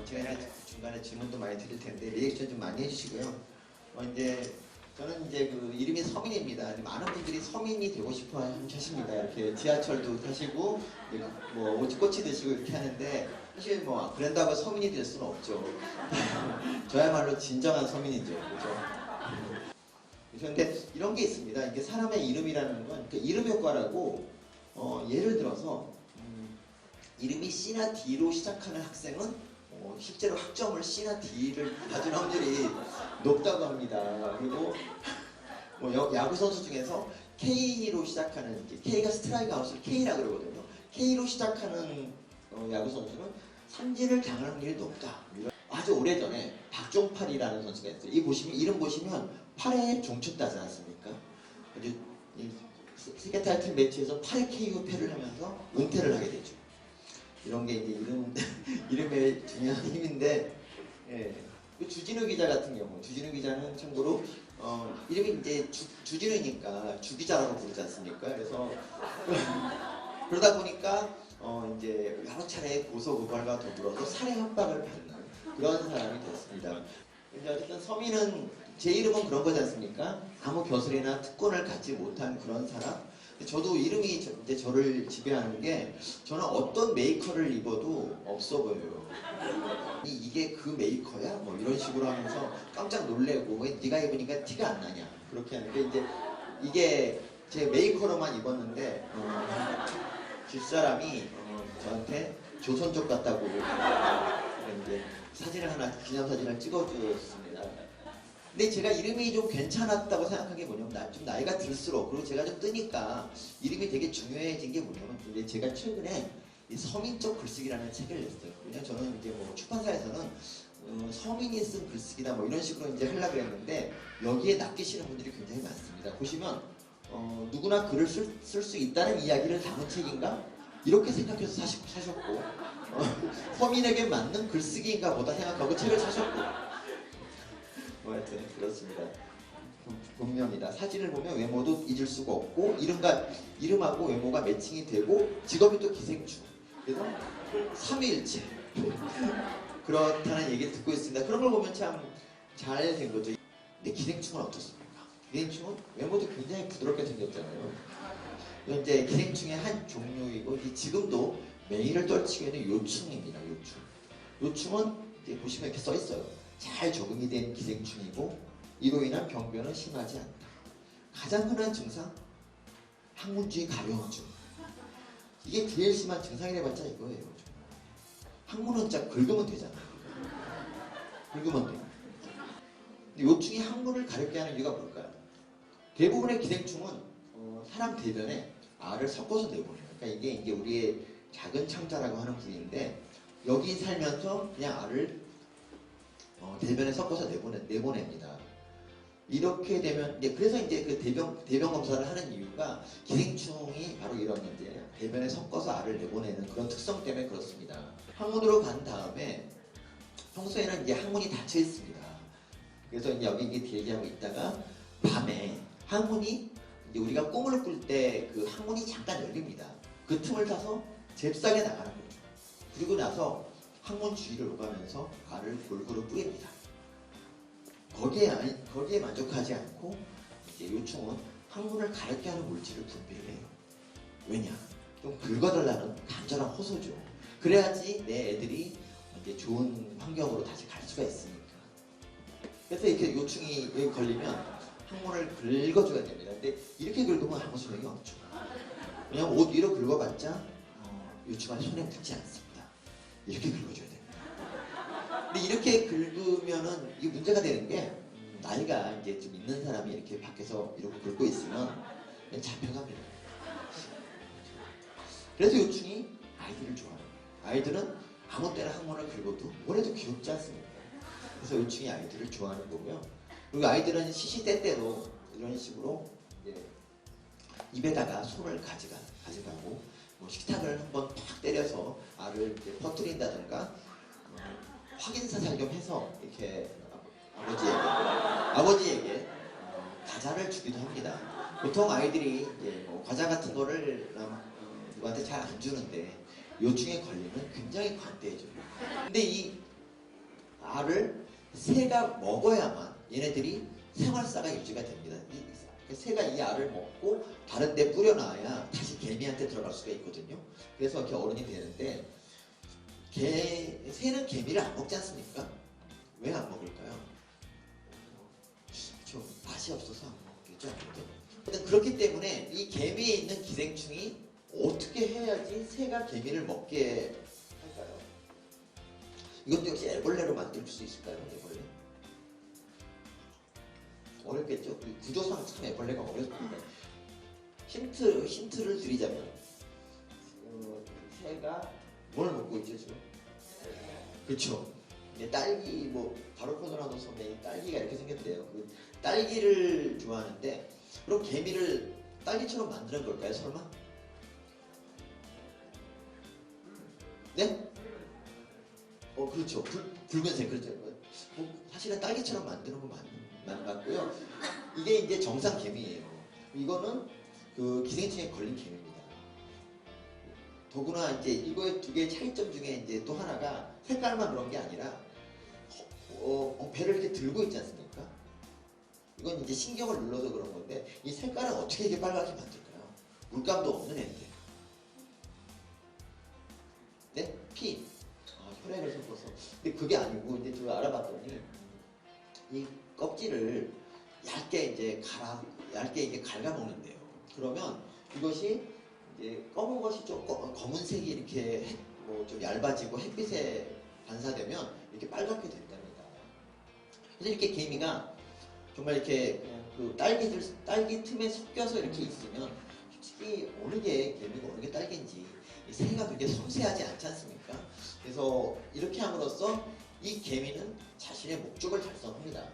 제가 중간에 질문도 많이 드릴 텐데 리액션 좀 많이 해주시고요. 이제 저는 이제 그 이름이 서민입니다. 많은 분들이 서민이 되고 싶어 하십니다. 이렇게 지하철도 타시고 뭐 오치꼬치 드시고 이렇게 하는데 사실 뭐 그런다고 서민이 될 수는 없죠. 저야말로 진정한 서민이죠, 그렇죠? 그런데 이런 게 있습니다. 이게 사람의 이름이라는 건 그 이름 효과라고 예를 들어서 이름이 C나 D로 시작하는 학생은 실제로 학점을 C나 D를 받을 확률이 높다고 합니다. 그리고 뭐 야구 선수 중에서 K로 시작하는 K가 스트라이크 아웃을 K라 그러거든요. K로 시작하는 야구 선수는 삼진을 당할 확률이 높다. 아주 오래전에 박종팔이라는 선수가 있어요. 이름 보시면 팔에 종축 따지 않습니까? 아주 세계 타이틀 매치에서 8KO 패를 하면서 은퇴를 하게 되죠. 이런 게 이제 이름의 중요한 힘인데, 예. 주진우 기자 같은 경우, 주진우 기자는 참고로 이름이 이제 주진우니까 주기자라고 부르지 않습니까? 그래서 그러다 보니까 이제 여러 차례 고소 고발과 더불어서 살해 협박을 받는 그런 사람이 됐습니다. 근데 어쨌든 서민은 제 이름은 그런 거지 않습니까? 아무 벼슬이나 특권을 갖지 못한 그런 사람. 저도 이름이 이제 저를 지배하는 게 저는 어떤 메이커를 입어도 없어 보여요. 이게 그 메이커야? 뭐 이런 식으로 하면서 깜짝 놀래고 왜 네가 입으니까 티가 안 나냐 그렇게 하는데 이제 이게 제 메이커로만 입었는데 뒷사람이 저한테 조선족 같다고 이제 사진을 하나 기념사진을 찍어주었습니다. 근데 제가 이름이 좀 괜찮았다고 생각한 게 뭐냐면 좀 나이가 들수록 그리고 제가 좀 뜨니까 이름이 되게 중요해진 게 뭐냐면 이제 제가 최근에 이 서민적 글쓰기라는 책을 냈어요. 왜냐면 저는 이제 뭐 출판사에서는 서민이 쓴 글쓰기다 뭐 이런 식으로 이제 하려고 했는데 여기에 낚이시는 분들이 굉장히 많습니다. 보시면 누구나 글을 쓸 수 있다는 이야기를 담은 책인가? 이렇게 생각해서 사셨고 서민에게 맞는 글쓰기인가 보다 생각하고 책을 사셨고 뭐 하여튼 그렇습니다. 분명이다. 사진을 보면 외모도 잊을 수가 없고 이름하고 외모가 매칭이 되고 직업이 또 기생충. 그래서 삼위일체 그렇다는 얘기를 듣고 있습니다. 그런 걸 보면 참 잘 된 거죠. 근데 기생충은 어떻습니까? 기생충은 외모도 굉장히 부드럽게 생겼잖아요. 이제 기생충의 한 종류이고 지금도 매일을 떨치고 있는 요충입니다. 요충은 이제 보시면 이렇게 써 있어요. 잘 적응이 된 기생충이고 이로 인한 병변은 심하지 않다. 가장 흔한 증상 항문주의 가려움증. 이게 제일 심한 증상이래봤자 이거예요. 항문은 진짜 긁으면 되잖아요. 긁으면 돼요. 근데 요충이 항문을 가렵게 하는 이유가 뭘까요? 대부분의 기생충은 사람 대변에 알을 섞어서 내보내요. 그러니까 이게 이제 우리의 작은 창자라고 하는 부위인데 여기 살면서 그냥 알을 대변에 섞어서 내보냅니다. 이렇게 되면 그래서 이제 그 대변 검사를 하는 이유가 기생충이 바로 이런 이제 대변에 섞어서 알을 내보내는 그런 특성 때문에 그렇습니다. 항문으로 간 다음에 평소에는 이제 항문이 닫혀 있습니다. 그래서 이제 여기 이게 대기하고 있다가 밤에 항문이 이제 우리가 꿈을 꿀 때 그 항문이 잠깐 열립니다. 그 틈을 타서 잽싸게 나가는 거죠. 그리고 나서 항문 주위를 오가면서 알을 골고루 뿌립니다. 거기에 만족하지 않고 이제 요충은 항문을 가렵게 하는 물질을 분비를 해요. 왜냐? 좀 긁어달라는 간절한 호소죠. 그래야지 내 애들이 이제 좋은 환경으로 다시 갈 수가 있으니까. 그래서 이렇게 요충이 걸리면 항문을 긁어줘야 됩니다. 근데 이렇게 긁으면 아무 소용이 없죠. 왜냐면 옷 위로 긁어봤자 요충은 손에 묻지 않습니다. 이렇게 긁어줘야 됩니다. 근데 이렇게 긁으면은 이게 문제가 되는 게 나이가 이제 좀 있는 사람이 이렇게 밖에서 이렇게 긁고 있으면 그냥 잡혀갑니다. 그래서 요충이 아이들을 좋아해요. 아이들은 아무 때나 항문을 긁어도 뭐래도 귀엽지 않습니까? 그래서 요충이 아이들을 좋아하는 거고요. 그리고 아이들은 시시때때로 이런 식으로 이제 입에다가 손을 가져가고 뭐 식탁을 한번 팍 때려서 알을 이제 퍼뜨린다든가 확인사살 좀 해서 이렇게 아버지에게 과자를 주기도 합니다. 보통 아이들이 이제 뭐 과자 같은 거를 누구한테 잘 안 주는데 요충에 걸리면 굉장히 관대해져요. 근데 이 알을 새가 먹어야만 얘네들이 생활사가 유지가 됩니다. 새가 이 알을 먹고 다른 데 뿌려놔야 다시 개미한테 들어갈 수가 있거든요. 그래서 이렇게 어른이 되는데 새는 개미를 안 먹지 않습니까? 왜 안 먹을까요? 좀 맛이 없어서 안 먹겠죠. 아무튼 그렇기 때문에 이 개미에 있는 기생충이 어떻게 해야지 새가 개미를 먹게 할까요? 이것도 역시 애벌레로 만들 수 있을까요? 애벌레? 어렵겠죠? 구조상 참 애벌레가 어렵습니다. 힌트를 드리자면 새가 뭘 먹고 있죠 지금? 그렇죠. 딸기 뭐 바로코노라도 섬에 딸기가 이렇게 생겼대요. 그 딸기를 좋아하는데 그럼 개미를 딸기처럼 만드는 걸까요? 설마? 네? 그렇죠. 붉은색 그렇죠. 사실은 딸기처럼 만드는 건 맞고요. 이게 이제 정상 개미예요. 이거는 그 기생충에 걸린 개미입니다. 더구나 이제 이거의 두 개의 차이점 중에 이제 또 하나가 색깔만 그런 게 아니라 배를 이렇게 들고 있지 않습니까? 이건 이제 신경을 눌러서 그런 건데 이 색깔은 어떻게 이렇게 빨갛게 만들까요? 물감도 없는 애인데. 네? 피. 혈액을 섞어서. 근데 그게 아니고 이제 제가 알아봤더니 이 껍질을 얇게 이제 갉아 먹는데요. 그러면 이것이 이제 검은 것이 좀 검은색이 이렇게 뭐 좀 얇아지고 햇빛에 반사되면 이렇게 빨갛게 된답니다. 그래서 이렇게 개미가 정말 이렇게 그냥 그 딸기 틈에 섞여서 이렇게 있으면 솔직히 어느 게 개미고 어느 게 딸기인지 새가 되게 섬세하지 않지 않습니까? 그래서 이렇게 함으로써 이 개미는 자신의 목적을 달성합니다.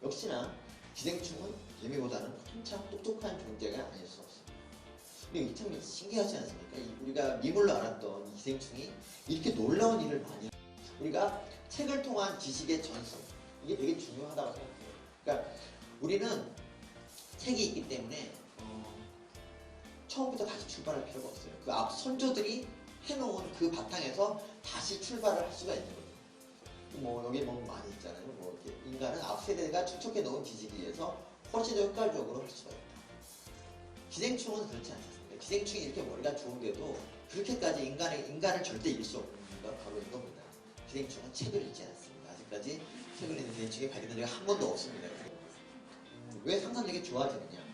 역시나 기생충은 개미보다는 한참 똑똑한 존재가 아닐 수 없습니다. 근데 이게 참 신기하지 않습니까? 우리가 미물로 알았던 이 기생충이 이렇게 놀라운 일을 많이 합니다. 우리가 책을 통한 지식의 전송, 이게 되게 중요하다고 생각해요. 그러니까 우리는 책이 있기 때문에 처음부터 다시 출발할 필요가 없어요. 그 앞 선조들이 해놓은 그 바탕에서 다시 출발을 할 수가 있는 거예요. 뭐 여기 뭐 많이 있잖아요. 뭐 이렇게 인간은 앞 세대가 축적해 놓은 지식에 의해서 훨씬 더 효과적으로 할 수가 있다. 기생충은 그렇지 않습니다. 기생충이 이렇게 머리가 좋은데도 그렇게까지 인간을 절대 이길 수 없는 이유가 바로 이겁니다. 기생충은 책을 읽지 않습니다. 아직까지 책을 읽는 기생충이 발견된 적이 한 번도 없습니다. 왜 상상력이 좋아지느냐?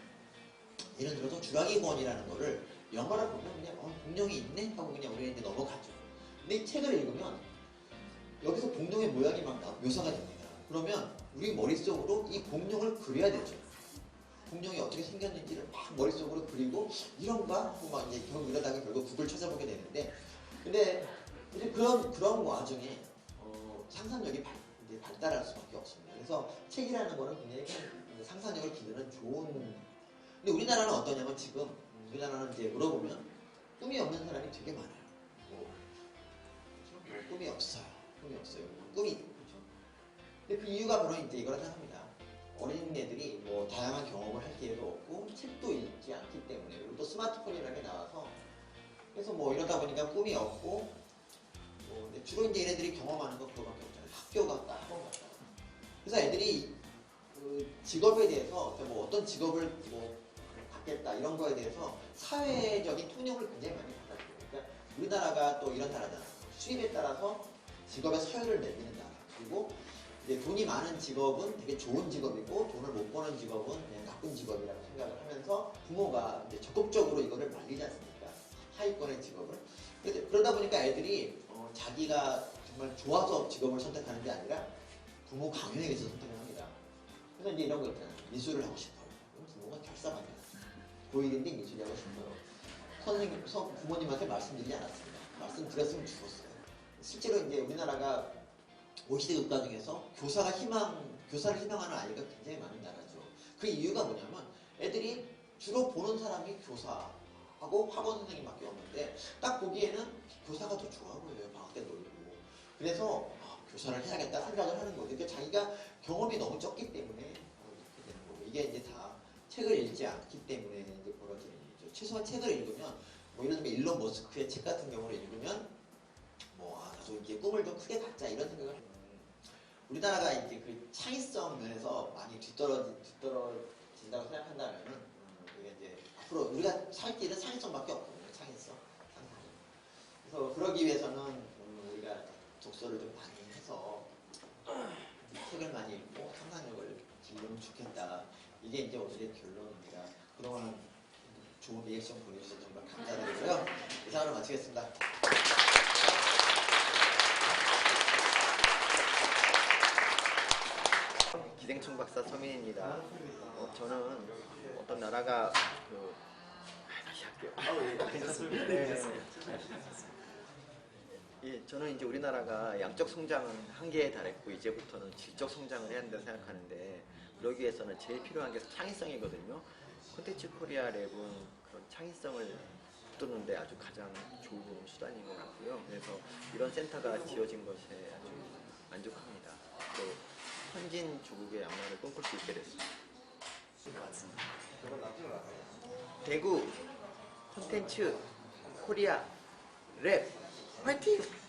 예를 들어서 주라기권이라는 거를 영화를 보면 그냥 공룡이 있네? 하고 그냥 우리는 이제 넘어가죠. 근데 이 책을 읽으면 여기서 공룡의 모양이 막 묘사가 됩니다. 그러면 우리 머릿속으로 이 공룡을 그려야 되죠. 공룡이 어떻게 생겼는지를 막 머릿속으로 그리고 이런가? 하고 막 이제 이러다가 결국 구글 찾아보게 되는데 근데 이제 그런 와중에 상상력이 이제 발달할 수밖에 없습니다. 그래서 책이라는 거는 굉장히 상상력을 기르는 좋은. 근데 우리나라는 어떠냐면 지금 우리나라는 이제 물어보면 꿈이 없는 사람이 되게 많아요. 꿈이 없어요. 꿈이 그렇죠. 근데 그 이유가 바로 이제 이거라 생각합니다. 어린애들이 뭐 다양한 경험을 할 기회도 없고 책도 읽지 않기 때문에 그리고 또 스마트폰이라는 게 나와서 그래서 뭐 이러다 보니까 꿈이 없고 근데 주로 이제 얘네들이 경험하는 건 그거밖에 없잖아요. 학교 갔다 학원 갔다. 그래서 애들이 그 직업에 대해서 뭐 어떤 직업을 뭐 갖겠다 이런 거에 대해서 사회적인 통념을 굉장히 많이 받아들여요. 그러니까 우리나라가 또 이런 나라잖아요. 수입에 따라서 직업의 서열을 매기는 나라. 그리고 이제 돈이 많은 직업은 되게 좋은 직업이고 돈을 못 버는 직업은 그냥 나쁜 직업이라고 생각을 하면서 부모가 이제 적극적으로 이거를 말리지 않습니까? 하위권의 직업을. 그러다 보니까 애들이 자기가 정말 좋아서 직업을 선택하는 게 아니라 부모 강요에 의해서 선택을 합니다. 그래서 이제 이런 거 있잖아요. 미술을 하고 싶어요. 그럼 부모가 결사합니다. 보이는데 미술이 하고 싶어요. 부모님한테 말씀드리지 않았습니다. 말씀드렸으면 죽었어요. 실제로 이제 우리나라가 OECD 국가 중에서 교사를 희망하는 아이가 굉장히 많은 나라죠. 그 이유가 뭐냐면 애들이 주로 보는 사람이 교사하고 학원 선생님밖에 없는데 딱 보기에는 교사가 더 좋아 보여요. 방학 때 놀고. 그래서 교사를 해야겠다 생각을 하는 거죠. 그러니까 자기가 경험이 너무 적기 때문에 이렇게 되는 거고 이게 이제 다 책을 읽지 않기 때문에 이제 벌어지는 일이죠. 최소한 책을 읽으면 뭐 예를 들면 일론 머스크의 책 같은 경우를 읽으면 나도 이제 꿈을 좀 크게 갖자 이런 생각을 우리나라가 이제 그 창의성 면에서 많이 뒤떨어진다고 생각한다면은 우리가 이제 앞으로 우리가 살 길은 창의성밖에 없거든요. 창의성. 그래서 그러기 위해서는 우리가 독서를 좀 많이 해서 책을 많이 읽고 상상력을 길러면 좋겠다. 이게 이제 오늘의 결론입니다. 그동안 좋은 리액션 보내주셔서 정말 감사드리고요. 이상으로 마치겠습니다. 기생충 박사 서민입니다. 저는 어떤 나라가 다시 할게요. 괜찮습니다. 네. 예, 저는 이제 우리나라가 양적 성장은 한계에 달했고 이제부터는 질적 성장을 해야 한다고 생각하는데 그러기 위해서는 제일 필요한 게 창의성이거든요. 콘텐츠 코리아 랩은 그런 창의성을 붙드는데 아주 가장 좋은 수단인 것 같고요. 그래서 이런 센터가 지어진 것에 아주 만족합니다. 또 현진 조국의 양말을 꿈꿀 수 있게 됐습니다. 대구 콘텐츠 코리아 랩 화이팅!